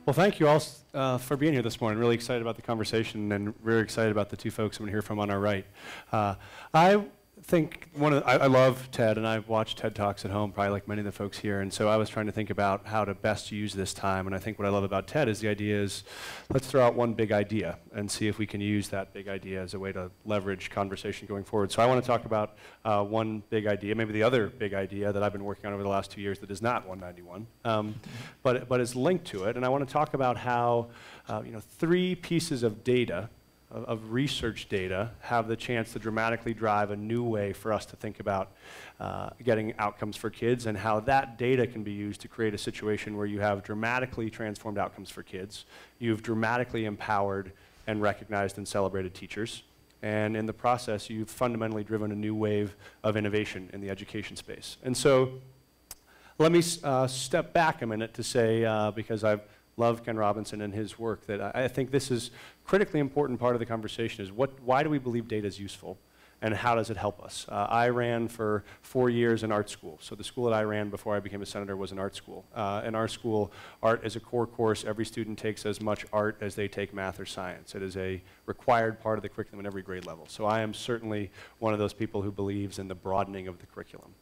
Well, thank you all for being here this morning. Really excited about the conversation and very excited about the two folks I'm going to hear from on our right. I think I love TED, and I've watched TED Talks at home, probably like many of the folks here, and so I was trying to think about how to best use this time, and I think what I love about TED is the idea is, let's throw out one big idea and see if we can use that big idea as a way to leverage conversation going forward. So I want to talk about one big idea, maybe the other big idea that I've been working on over the last 2 years that is not 191, but is linked to it, and I want to talk about how 3 pieces of data of research data have the chance to dramatically drive a new way for us to think about getting outcomes for kids, and how that data can be used to create a situation where you have dramatically transformed outcomes for kids. You've dramatically empowered and recognized and celebrated teachers. And in the process, you've fundamentally driven a new wave of innovation in the education space. And so let me step back a minute to say, because I've love Ken Robinson and his work, that I think this is critically important part of the conversation is why do we believe data is useful, and how does it help us? I ran for 4 years in art school. So the school that I ran before I became a senator was an art school. In our school, art is a core course. Every student takes as much art as they take math or science. It is a required part of the curriculum at every grade level. So I am certainly one of those people who believes in the broadening of the curriculum.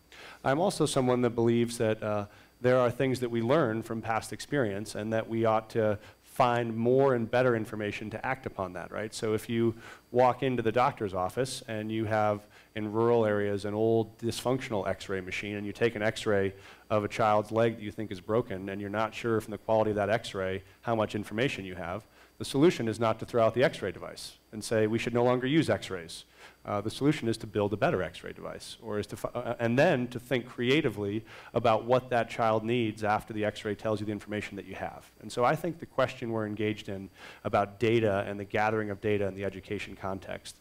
I'm also someone that believes that there are things that we learn from past experience, and that we ought to find more and better information to act upon that, right? So if you walk into the doctor's office and you have, in rural areas, an old dysfunctional x-ray machine, and you take an x-ray of a child's leg that you think is broken, and you're not sure from the quality of that x-ray how much information you have, the solution is not to throw out the x-ray device and say we should no longer use x-rays. The solution is to build a better x-ray device, or is to and then to think creatively about what that child needs after the x-ray tells you the information that you have. And so I think the question we're engaged in about data and the gathering of data in the education context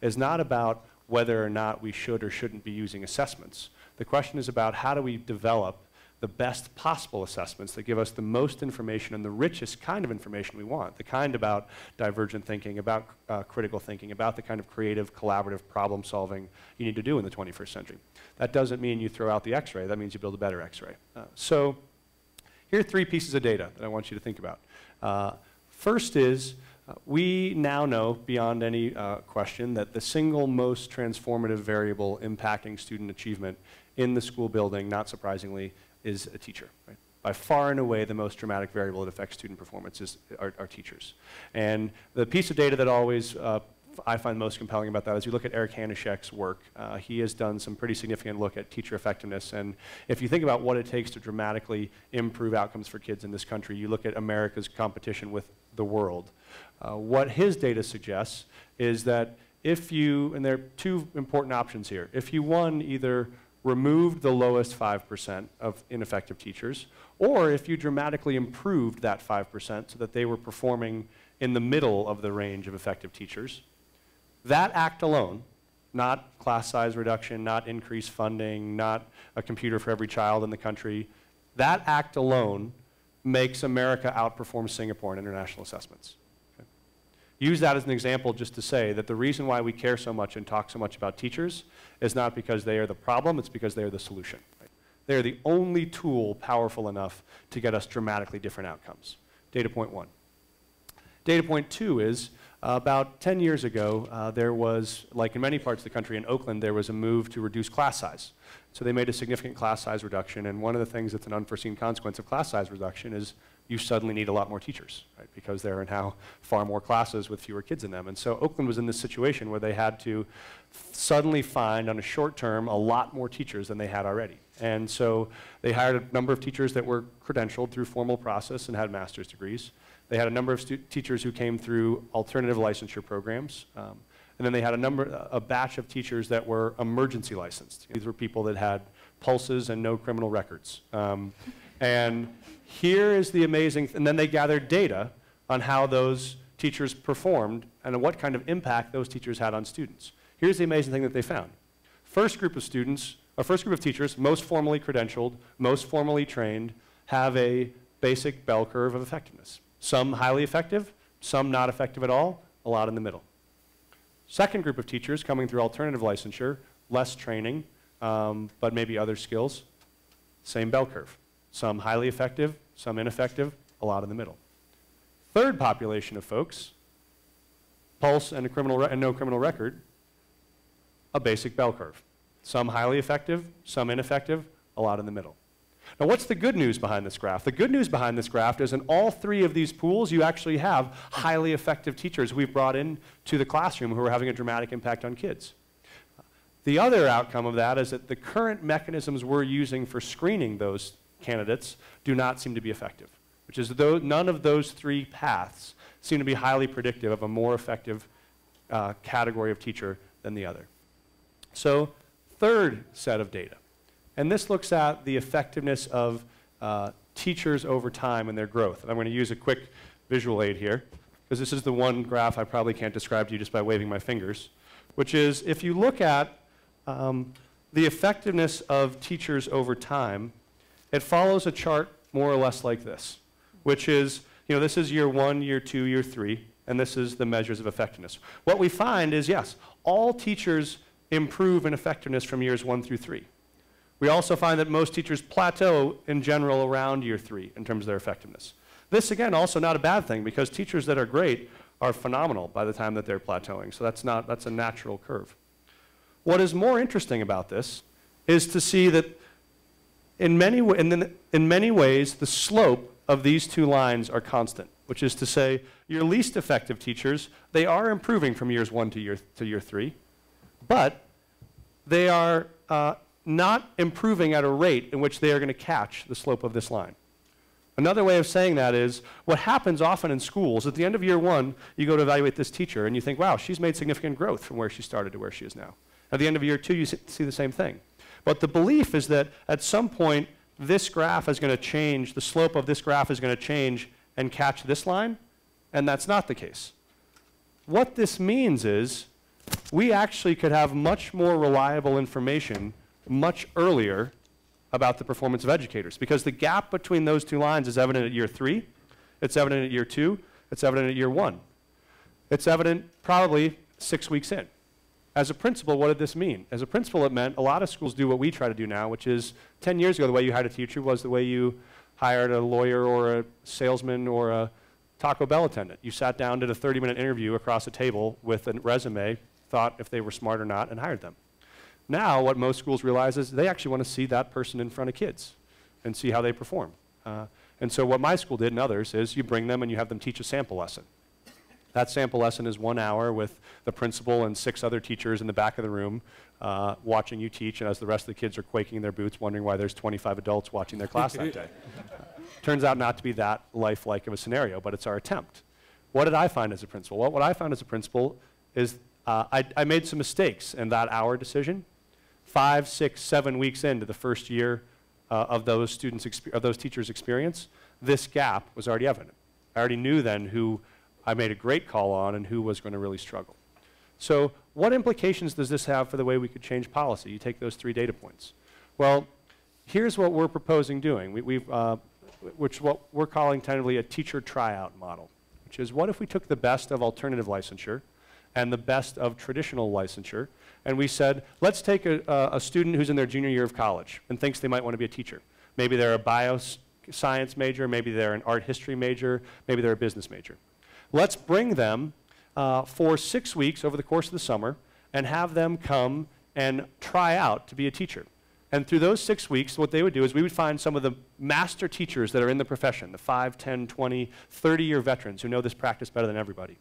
is not about whether or not we should or shouldn't be using assessments. The question is about how do we develop the best possible assessments that give us the most information and the richest kind of information we want, the kind about divergent thinking, about critical thinking, about the kind of creative, collaborative problem solving you need to do in the 21st century. That doesn't mean you throw out the x-ray, that means you build a better x-ray. So here are 3 pieces of data that I want you to think about. First is, we now know beyond any question that the single most transformative variable impacting student achievement in the school building, not surprisingly, is a teacher. Right? By far and away, the most dramatic variable that affects student performance are teachers. And the piece of data that always I find most compelling about that is you look at Eric Hanushek's work. He has done some pretty significant look at teacher effectiveness. And if you think about what it takes to dramatically improve outcomes for kids in this country, you look at America's competition with the world. What his data suggests is that if you, and there are 2 important options here, if you, one, either removed the lowest 5% of ineffective teachers, or if you dramatically improved that 5% so that they were performing in the middle of the range of effective teachers, that act alone, not class size reduction, not increased funding, not a computer for every child in the country, that act alone makes America outperform Singapore in international assessments. Use that as an example just to say that the reason why we care so much and talk so much about teachers is not because they are the problem, it's because they are the solution. Right? They are the only tool powerful enough to get us dramatically different outcomes. Data point 1. Data point 2 is about 10 years ago, there was, like in many parts of the country, in Oakland, there was a move to reduce class size. So they made a significant class size reduction, and one of the things that's an unforeseen consequence of class size reduction is you suddenly need a lot more teachers, right? Because there are now far more classes with fewer kids in them. And so Oakland was in this situation where they had to suddenly find, on a short term, a lot more teachers than they had already. And so they hired a number of teachers that were credentialed through formal process and had master's degrees. They had a number of teachers who came through alternative licensure programs. And then they had a batch of teachers that were emergency licensed. These were people that had pulses and no criminal records. And here is the amazing, and then they gathered data on how those teachers performed and what kind of impact those teachers had on students. Here's the amazing thing that they found. First group of students, or first group of teachers, most formally credentialed, most formally trained, have a basic bell curve of effectiveness. Some highly effective, some not effective at all, a lot in the middle. Second group of teachers coming through alternative licensure, less training, but maybe other skills, same bell curve. Some highly effective, some ineffective, a lot in the middle. Third population of folks, pulse and no criminal record, a basic bell curve. Some highly effective, some ineffective, a lot in the middle. Now, what's the good news behind this graph? The good news behind this graph is in all three of these pools, you actually have highly effective teachers we've brought into the classroom who are having a dramatic impact on kids. The other outcome of that is that the current mechanisms we're using for screening those candidates do not seem to be effective, which is none of those three paths seem to be highly predictive of a more effective category of teacher than the other. So, third set of data. And this looks at the effectiveness of teachers over time and their growth. And I'm going to use a quick visual aid here, because this is the one graph I probably can't describe to you just by waving my fingers, which is if you look at the effectiveness of teachers over time, it follows a chart more or less like this, which is, this is year 1, year 2, year 3, and this is the measures of effectiveness. What we find is, yes, all teachers improve in effectiveness from years 1 through 3. We also find that most teachers plateau in general around year 3 in terms of their effectiveness. This, again, also not a bad thing, because teachers that are great are phenomenal by the time that they're plateauing. So that's a natural curve. What is more interesting about this is to see that in many ways, the slope of these two lines are constant, which is to say your least effective teachers, they are improving from years 1 to year 3, but they are not improving at a rate in which they are going to catch the slope of this line. Another way of saying that is, what happens often in schools, at the end of year 1, you go to evaluate this teacher and you think, wow, she's made significant growth from where she started to where she is now. At the end of year 2, you see the same thing. But the belief is that at some point, this graph is going to change, the slope of this graph is going to change and catch this line, and that's not the case. What this means is, we actually could have much more reliable information much earlier about the performance of educators, because the gap between those two lines is evident at year 3, it's evident at year 2, it's evident at year 1. It's evident probably 6 weeks in. As a principal, what did this mean? As a principal, it meant a lot of schools do what we try to do now, which is 10 years ago, the way you hired a teacher was the way you hired a lawyer or a salesman or a Taco Bell attendant. You sat down, did a 30-minute interview across a table with a resume, thought if they were smart or not, and hired them. Now, what most schools realize is they actually want to see that person in front of kids and see how they perform. And so what my school did and others is you bring them and you have them teach a sample lesson. That sample lesson is 1 hour with the principal and 6 other teachers in the back of the room watching you teach, and as the rest of the kids are quaking in their boots, wondering why there's 25 adults watching their class that day. Turns out not to be that lifelike of a scenario, but it's our attempt. What did I find as a principal? Well, what I found as a principal is I made some mistakes in that hour decision. 5, 6, 7 weeks into the first year of those teachers' experience, this gap was already evident. I already knew then who I made a great call on and who was going to really struggle. So what implications does this have for the way we could change policy? You take those 3 data points. Well, here's what we're proposing doing, which what we're calling tentatively a teacher tryout model, which is what if we took the best of alternative licensure and the best of traditional licensure, and we said, let's take a student who's in their junior year of college and thinks they might want to be a teacher. Maybe they're a bioscience major, maybe they're an art history major, maybe they're a business major. Let's bring them for 6 weeks over the course of the summer and have them come and try out to be a teacher. And through those 6 weeks, what they would do is we would find some of the master teachers that are in the profession, the 5, 10, 20, 30-year veterans who know this practice better than everybody.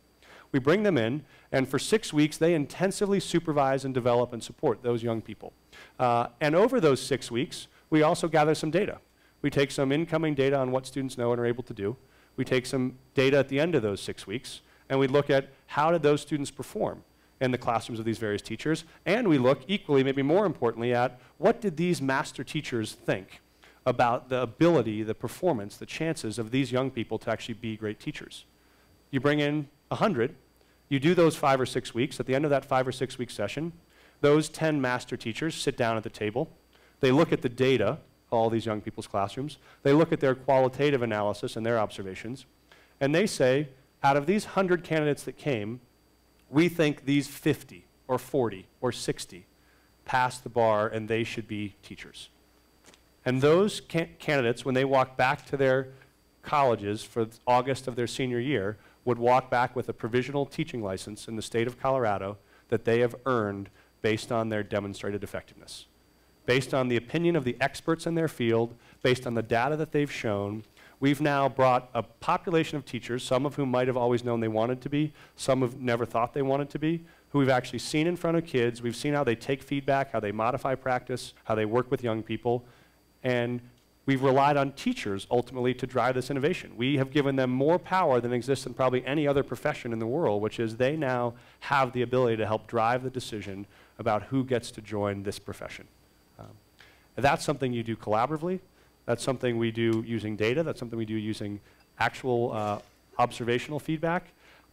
We bring them in, and for 6 weeks, they intensively supervise and develop and support those young people. And over those 6 weeks, we also gather some data. We take some incoming data on what students know and are able to do. We take some data at the end of those 6 weeks, and we look at how did those students perform in the classrooms of these various teachers, and we look equally, maybe more importantly, at what did these master teachers think about the ability, the performance, the chances of these young people to actually be great teachers. You bring in 100, you do those 5 or 6 weeks. At the end of that 5 or 6 week session, those 10 master teachers sit down at the table. They look at the data, all these young people's classrooms. They look at their qualitative analysis and their observations, and they say, out of these 100 candidates that came, we think these 50 or 40 or 60 passed the bar and they should be teachers. And those candidates, when they walk back to their colleges for August of their senior year would walk back with a provisional teaching license in the state of Colorado that they have earned based on their demonstrated effectiveness, based on the opinion of the experts in their field, based on the data that they've shown. We've now brought a population of teachers, some of whom might have always known they wanted to be, some have never thought they wanted to be, who we've actually seen in front of kids. We've seen how they take feedback, how they modify practice, how they work with young people, and we've relied on teachers ultimately to drive this innovation. We have given them more power than exists in probably any other profession in the world, which is they now have the ability to help drive the decision about who gets to join this profession. That's something you do collaboratively. That's something we do using data. That's something we do using actual observational feedback.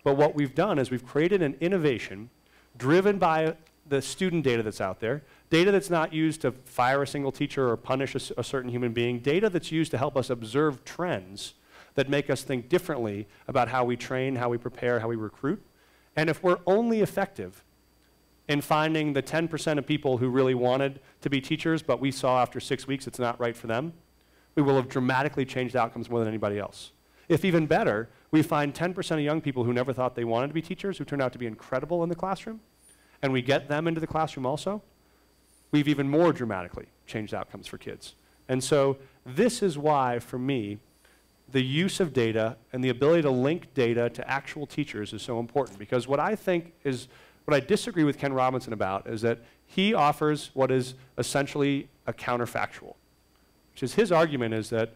But what we've done is we've created an innovation driven by the student data that's out there, data that's not used to fire a single teacher or punish a certain human being, data that's used to help us observe trends that make us think differently about how we train, how we prepare, how we recruit. And if we're only effective in finding the 10% of people who really wanted to be teachers, but we saw after 6 weeks it's not right for them, we will have dramatically changed outcomes more than anybody else. If even better, we find 10% of young people who never thought they wanted to be teachers, who turned out to be incredible in the classroom, and we get them into the classroom also, we've even more dramatically changed outcomes for kids. And so this is why, for me, the use of data and the ability to link data to actual teachers is so important. Because what I think is, what I disagree with Ken Robinson about is that he offers what is essentially a counterfactual, which is his argument is that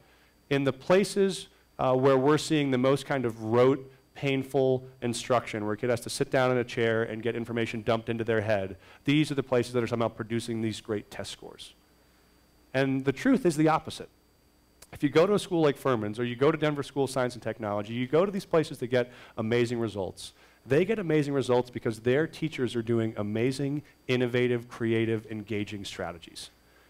in the places where we're seeing the most kind of rote, painful instruction, where a kid has to sit down in a chair and get information dumped into their head, these are the places that are somehow producing these great test scores. And the truth is the opposite. If you go to a school like Furman's, or you go to Denver School of Science and Technology, you go to these places that get amazing results. They get amazing results because their teachers are doing amazing, innovative, creative, engaging strategies.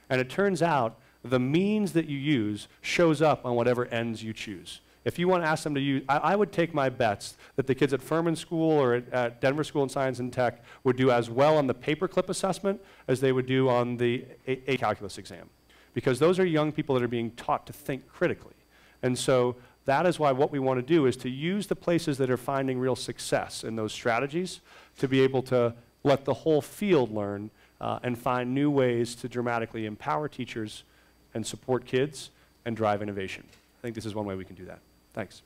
And it turns out the means that you use shows up on whatever ends you choose. If you want to ask them to use, I would take my bets that the kids at Furman School or at Denver School of Science and Tech would do as well on the paperclip assessment as they would do on the A calculus exam. Because those are young people that are being taught to think critically. And so that is why what we want to do is to use the places that are finding real success in those strategies to be able to let the whole field learn and find new ways to dramatically empower teachers and support kids and drive innovation. I think this is one way we can do that. Thanks.